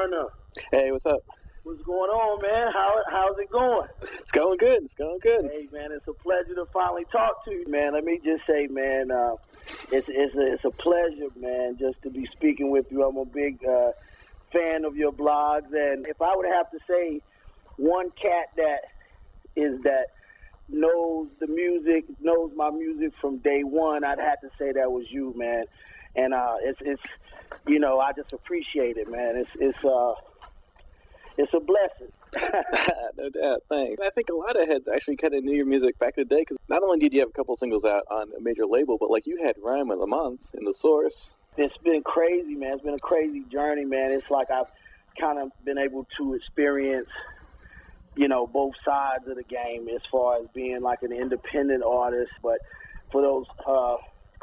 Warner. Hey, what's up? What's going on, man? How's it going? It's going good. It's going good. Hey, man, it's a pleasure to finally talk to you, man. Let me just say, man, it's a pleasure, man, just to be speaking with you. I'm a big fan of your blogs, and if I would have to say one cat that knows the music, knows my music from day one, I'd have to say that was you, man. And it's you know, I just appreciate it, man. It's a blessing. No doubt. Thanks. I think a lot of heads actually kind of knew your music back in the day because not only did you have a couple singles out on a major label, but like you had Rhyme of the Month in The Source. It's been crazy, man. It's been a crazy journey, man. It's like I've kind of been able to experience, you know, both sides of the game as far as being like an independent artist. But for those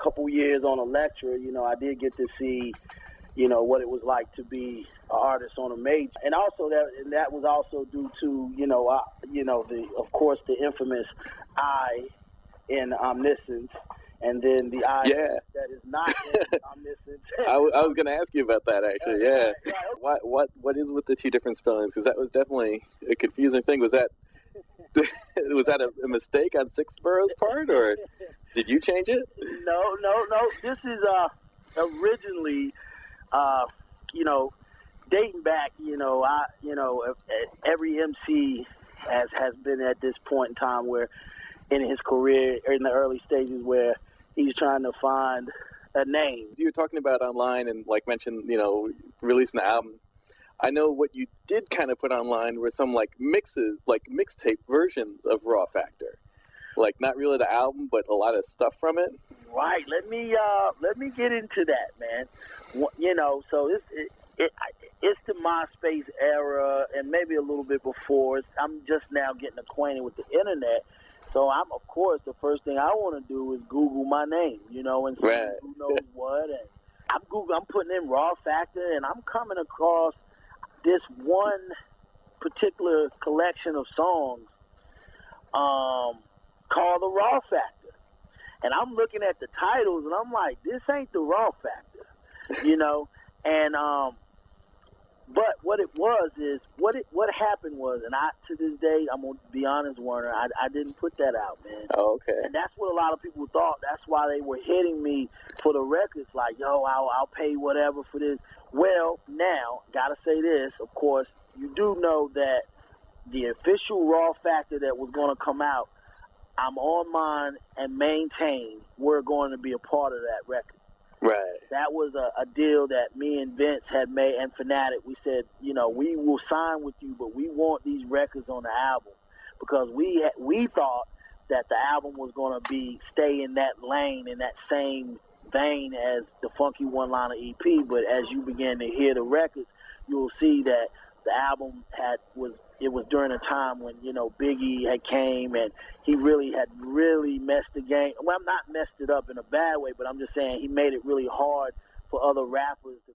couple years on Elektra, you know, I did get to see, you know, what it was like to be an artist on a major, and also that was also due to, of course, the infamous I in Omniscence, and then the I that is not in Omniscence. I was going to ask you about that actually. Yeah. Right. What is with the two different spellings? Because that was definitely a confusing thing. Was that a mistake on Sixborough's part, or did you change it? No. This is originally. Dating back, every MC has been at this point in time where in his career, in the early stages, where he's trying to find a name. You were talking about online and like mentioned, releasing the album. I know what you did kind of put online were some like mixes, like mixtape versions of Raw Factor. Like not really the album, but a lot of stuff from it. Right. Let me get into that, man. So it's the MySpace era, and maybe a little bit before. I'm just now getting acquainted with the internet, so of course, the first thing I want to do is Google my name, and see who knows what. And I'm putting in Raw Factor, and I'm coming across this one particular collection of songs called the Raw Factor. And I'm looking at the titles, and I'm like, this ain't the Raw Factor, And but what it was is what happened was, and to this day, I'm gonna be honest, Warner, I didn't put that out, man. Oh, okay. And that's what a lot of people thought. That's why they were hitting me for the records, like, yo, I'll pay whatever for this. Well, now gotta say this, of course, you do know that the official Raw Factor that was gonna come out, I'm on mine and maintain we're going to be a part of that record. Right. That was a deal that me and Vince had made, and Fanatic. We said, we will sign with you, but we want these records on the album because we thought that the album was going to stay in that lane, in that same vein as the Funky One-Liner EP. But as you begin to hear the records, you'll see that the album it was during a time when, Biggie had came and he had really messed the game. Well, I'm not messed it up in a bad way, but I'm just saying he made it really hard for other rappers to